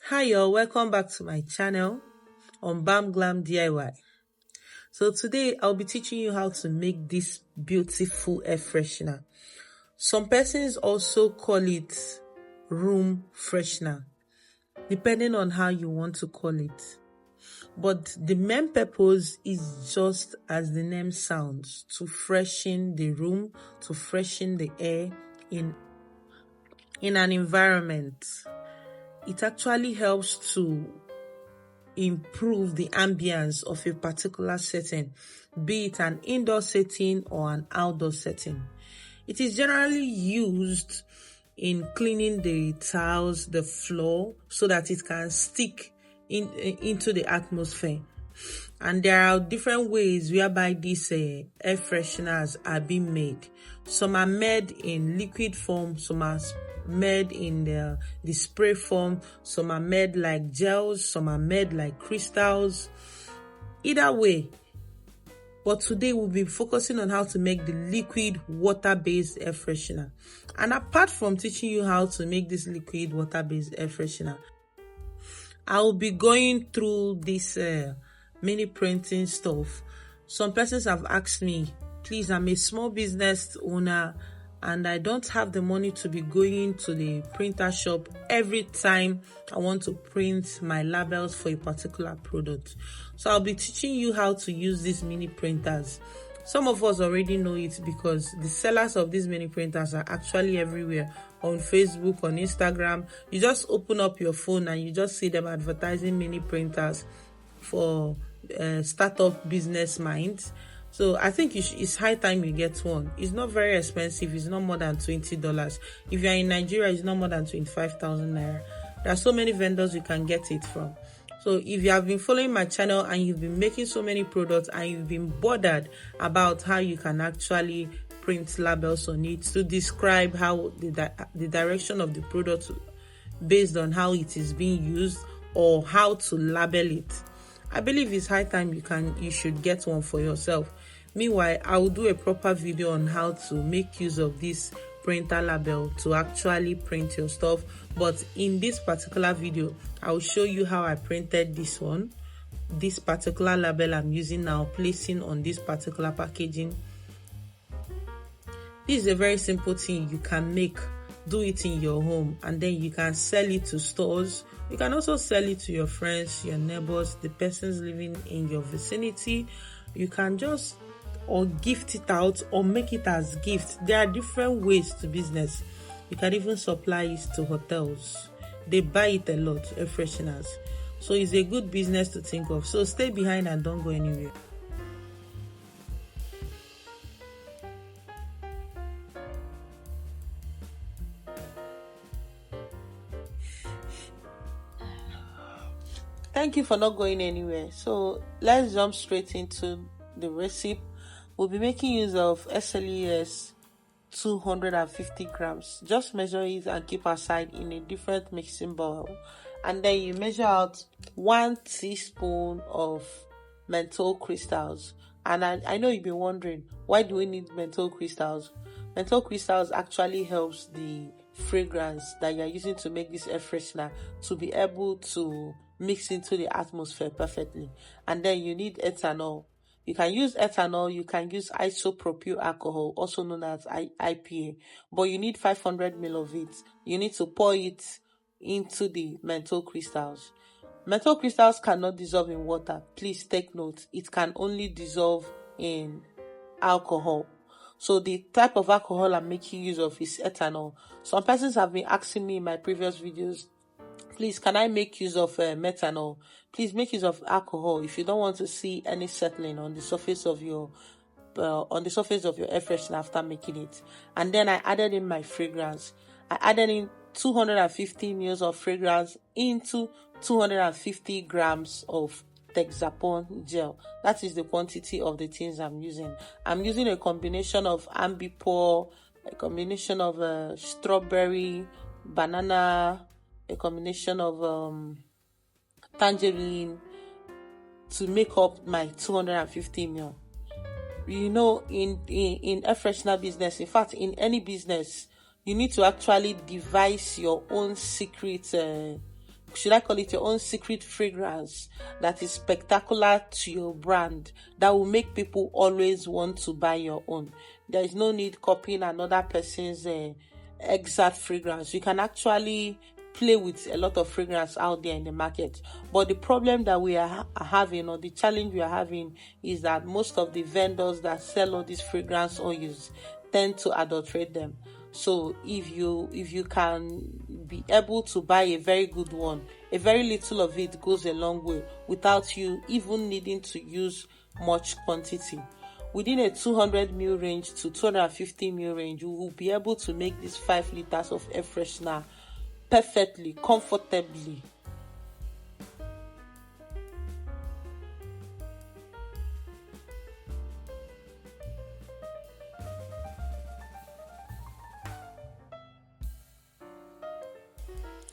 Hi y'all, welcome back to my channel on Bam Glam DIY. So today I'll be teaching you how to make this beautiful air freshener. Some persons also call it room freshener, depending on how you want to call it. But the main purpose is just as the name sounds, to freshen the room, to freshen the air in an environment. It actually helps to improve the ambience of a particular setting, be it an indoor setting or an outdoor setting. It is generally used in cleaning the tiles, the floor, so that it can stick into the atmosphere. And there are different ways whereby these air fresheners are being made. Some are made in liquid form, some are made in the spray form, some are made like gels, some are made like crystals. Either way, but today we'll be focusing on how to make the liquid water-based air freshener. And apart from teaching you how to make this liquid water-based air freshener, I will be going through this mini printing stuff. Some persons have asked me, please, I'm a small business owner and I don't have the money to be going to the printer shop every time I want to print my labels for a particular product. So I'll be teaching you how to use these mini printers. Some of us already know it because the sellers of these mini printers are actually everywhere, on Facebook, on Instagram. You just open up your phone and you just see them advertising mini printers for startup business minds. So I think it's high time you get one. It's not very expensive. It's not more than $20. If you're in Nigeria, it's not more than 25,000 naira. There are so many vendors you can get it from. So if you have been following my channel and you've been making so many products and you've been bothered about how you can actually print labels on it to describe how the direction of the product based on how it is being used or how to label it, I believe it's high time you should get one for yourself. Meanwhile, I will do a proper video on how to make use of this printer label to actually print your stuff. But in this particular video, I will show you how I printed this one, this particular label I'm using now, placing on this particular packaging. This is a very simple thing you can make. Do it in your home and then you can sell it to stores. You can also sell it to your friends, your neighbors, the persons living in your vicinity. You can just gift it out or make it as gift. There are different ways to business. You can even supply it to hotels. They buy it a lot, air fresheners. So it's a good business to think of. So stay behind and don't go anywhere. Thank you for not going anywhere. So let's jump straight into the recipe. We'll be making use of SLES 250 grams. Just measure it and keep aside in a different mixing bowl. And then you measure out 1 teaspoon of menthol crystals. And I know you've been wondering, why do we need menthol crystals? Menthol crystals actually helps the fragrance that you're using to make this air freshener to be able to mix into the atmosphere perfectly. And then you need ethanol. You can use ethanol, you can use isopropyl alcohol, also known as IPA, but you need 500 ml of it. You need to pour it into the menthol crystals. Menthol crystals cannot dissolve in water. Please take note, it can only dissolve in alcohol. So the type of alcohol I'm making use of is ethanol. Some persons have been asking me in my previous videos, please, can I make use of methanol? Please make use of alcohol if you don't want to see any settling on the surface of your air freshener after making it. And then I added in my fragrance. I added in 250 ml of fragrance into 250 grams of Texapon gel. That is the quantity of the things I'm using. I'm using a combination of ambipore, a combination of strawberry, banana, a combination of tangerine to make up my 250 ml. You know, in air freshener business, in fact, in any business, you need to actually devise your own secret should I call it, your own secret fragrance that is spectacular to your brand, that will make people always want to buy your own. There is no need copying another person's exact fragrance. You can actually play with a lot of fragrance out there in the market, but the problem that we are having, or the challenge we are having, is that most of the vendors that sell all these fragrance oils tend to adulterate them. So if you can be able to buy a very good one, a very little of it goes a long way without you even needing to use much quantity. Within a 200 ml range to 250 ml range, you will be able to make these 5 liters of air freshener perfectly, comfortably.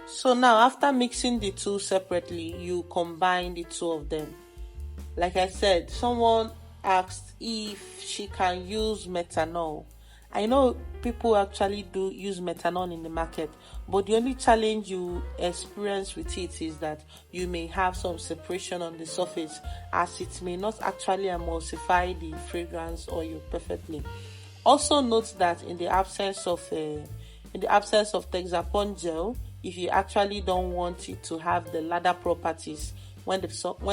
So now, after mixing the two separately, you combine the two of them. Like I said, someone asked if she can use methanol. I know people actually do use methanol in the market, but the only challenge you experience with it is that you may have some separation on the surface, as it may not actually emulsify the fragrance oil perfectly. Also note that in the absence of Texapon gel, if you actually don't want it to have the lather properties when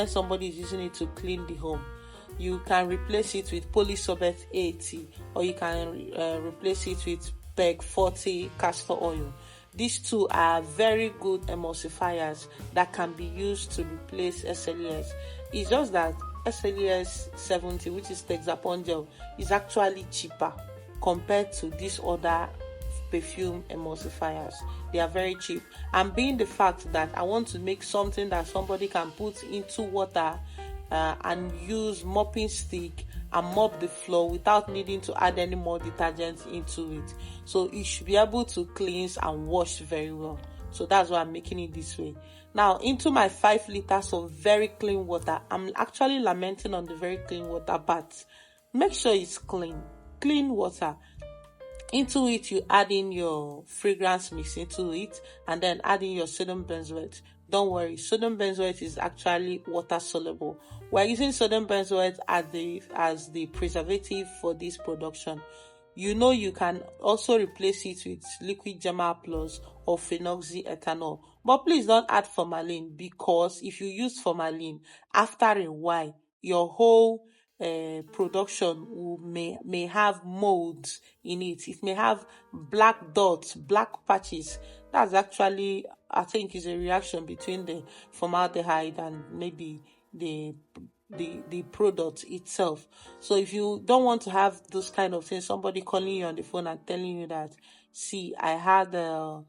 somebody is using it to clean the home, you can replace it with polysorbate 80, or you can replace it with PEG 40 castor oil. These two are very good emulsifiers that can be used to replace SLES. It's just that SLES 70, which is Texapon gel, is actually cheaper compared to these other perfume emulsifiers. They are very cheap, and being the fact that I want to make something that somebody can put into water and use mopping stick and mop the floor without needing to add any more detergent into it, so it should be able to cleanse and wash very well. So that's why I'm making it this way. Now, into my 5 liters of very clean water. I'm actually lamenting on the very clean water, but make sure it's clean water. Into it, you add in your fragrance mix into it, and then add in your sodium benzoate. Don't worry, sodium benzoate is actually water soluble. We're using sodium benzoate as the preservative for this production. You can also replace it with liquid German Plus or phenoxyethanol, but please don't add formalin, because if you use formalin, after a while, your whole production may have molds in it. It may have black dots, black patches. That's actually, I think, is a reaction between the formaldehyde and maybe the product itself. So if you don't want to have those kind of things, somebody calling you on the phone and telling you that, see, I had the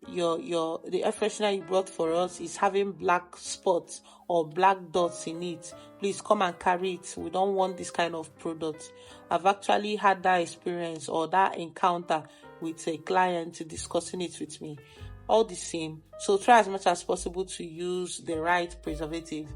air freshener you brought for us is having black spots or black dots in it, please come and carry it. We don't want this kind of product. I've actually had that experience or that encounter with a client discussing it with me. All the same, so try as much as possible to use the right preservative.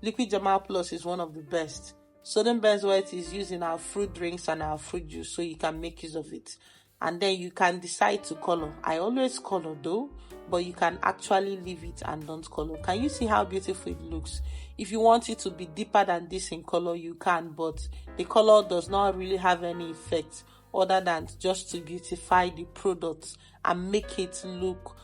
Liquid German Plus is one of the best. Sodium benzoate is used in our fruit drinks and our fruit juice, so you can make use of it. And then you can decide to color. I always color though, but you can actually leave it and don't color. Can you see how beautiful it looks? If you want it to be deeper than this in color, you can, but the color does not really have any effect other than just to beautify the product and make it look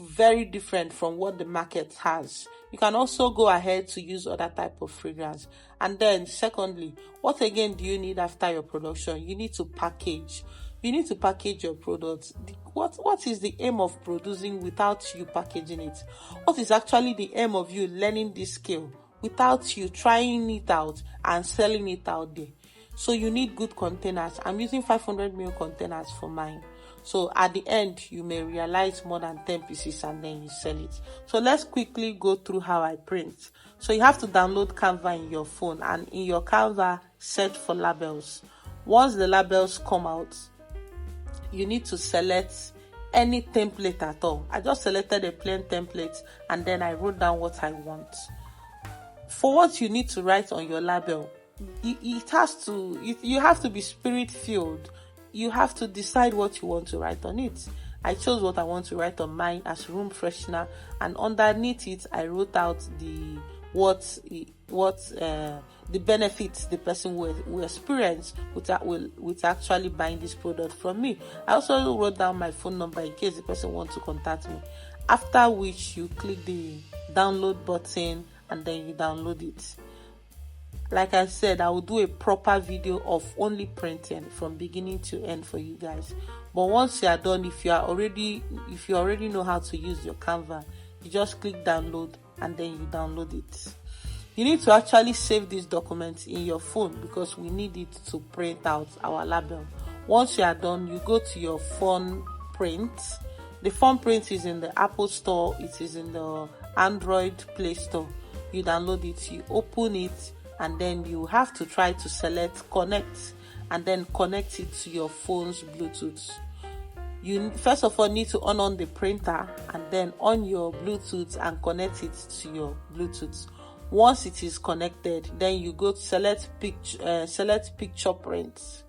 very different from what the market has. You can also go ahead to use other type of fragrance. And then secondly, what again do you need after your production? You need to package. You need to package your products. What is the aim of producing without you packaging it? What is actually the aim of you learning this skill without you trying it out and selling it out there? So you need good containers. I'm using 500 ml containers for mine. So at the end, you may realize more than 10 pieces and then you sell it. So let's quickly go through how I print. So you have to download Canva in your phone, and in your Canva, search for labels. Once the labels come out, you need to select any template at all. I just selected a plain template and then I wrote down what I want. For what you need to write on your label, you have to be spirit filled. You have to decide what you want to write on it. I chose what I want to write on mine as room freshener, and underneath it I wrote out the the benefits the person will experience with actually buying this product from me. I also wrote down my phone number in case the person wants to contact me, after which you click the download button and then you download it. Like I said, I will do a proper video of only printing from beginning to end for you guys. But once you are done, if you already know how to use your Canva, you just click download and then you download it. You need to actually save this document in your phone because we need it to print out our label. Once you are done, you go to your phone print. The phone print is in the Apple Store, it is in the Android Play Store. You download it, you open it, and then you have to try to select connect and then connect it to your phone's Bluetooth. You first of all need to on the printer and then on your Bluetooth and connect it to your Bluetooth. Once it is connected, then you go to select picture print.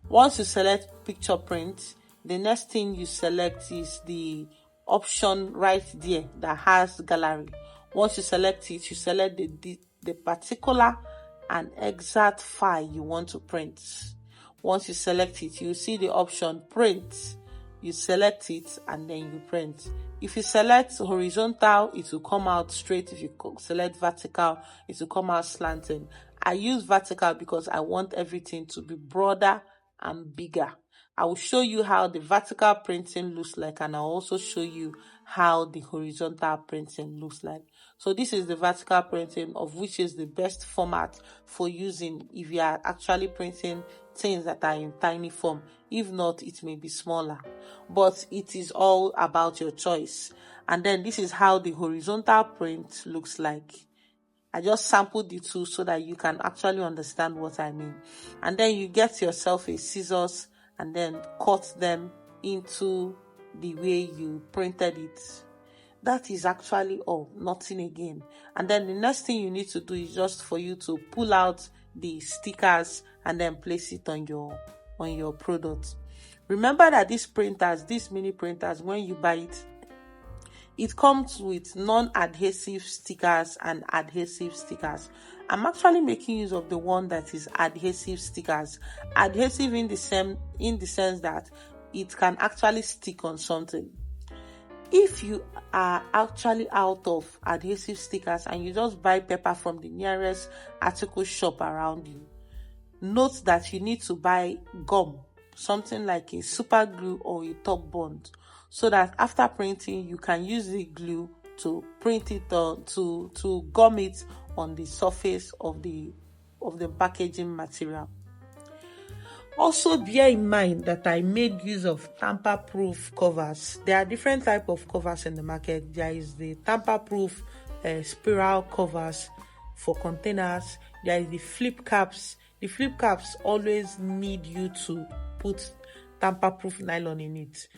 Once you select picture print, the next thing you select is the option right there that has gallery. Once you select it, you select the particular and exact file you want to print. Once you select it, you see the option print. You select it and then you print. If you select horizontal, it will come out straight. If you select vertical, it will come out slanted. I use vertical because I want everything to be broader and bigger. I will show you how the vertical printing looks like, and I'll also show you how the horizontal printing looks like. So this is the vertical printing, of which is the best format for using if you are actually printing things that are in tiny form. If not, it may be smaller, but it is all about your choice. And then this is how the horizontal print looks like. I just sampled the two so that you can actually understand what I mean. And then you get yourself a scissors and then cut them into the way you printed it. That is actually all, nothing again. And then the next thing you need to do is just for you to pull out the stickers and then place it on your product. Remember that these mini printers, when you buy it comes with non-adhesive stickers and adhesive stickers. I'm actually making use of the one that is adhesive stickers. Adhesive in the sense that it can actually stick on something. If you are actually out of adhesive stickers and you just buy paper from the nearest article shop around you, note that you need to buy gum, something like a super glue or a top bond, so that after printing you can use the glue to print it on to gum it on the surface of the packaging material. Also bear in mind that I made use of tamper-proof covers. There are different types of covers in the market. There is the tamper-proof spiral covers for containers. There is the flip caps. The flip caps always need you to put tamper-proof nylon in it.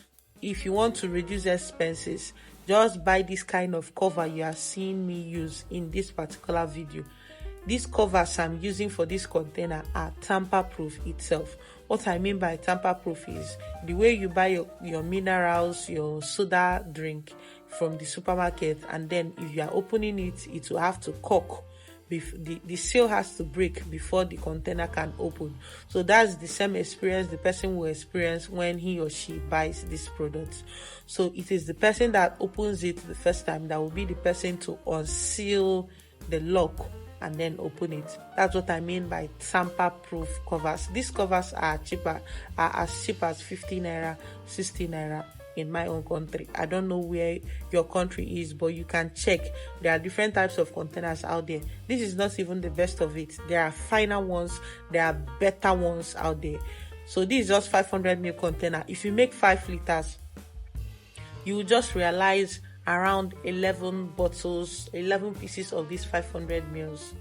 If you want to reduce expenses, just buy this kind of cover you are seeing me use in this particular video. These covers I'm using for this container are tamper-proof itself. What I mean by tamper-proof is the way you buy your minerals, your soda drink from the supermarket, and then if you are opening it, it will have to cork. The seal has to break before the container can open. So that's the same experience the person will experience when he or she buys this product. So it is the person that opens it the first time that will be the person to unseal the lock and then open it. That's what I mean by tamper-proof covers. These covers are as cheap as 50 naira, 60 naira in my own country. I don't know where your country is, but you can check. There are different types of containers out there. This is not even the best of it. There are finer ones, there are better ones out there. So this is just 500 ml container. If you make 5 liters, you will just realize around 11 bottles, 11 pieces of these 500 mils.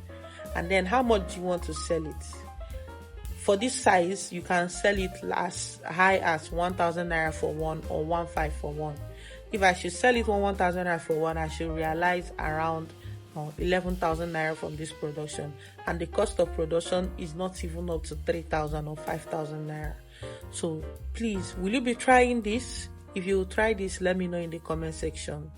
And then how much do you want to sell it? For this size, you can sell it as high as 1,000 naira for one or 1,500 for one. If I should sell it for 1,000 naira for one, I should realize around 11,000 naira from this production. And the cost of production is not even up to 3,000 or 5,000 naira. So please, will you be trying this? If you try this, let me know in the comment section.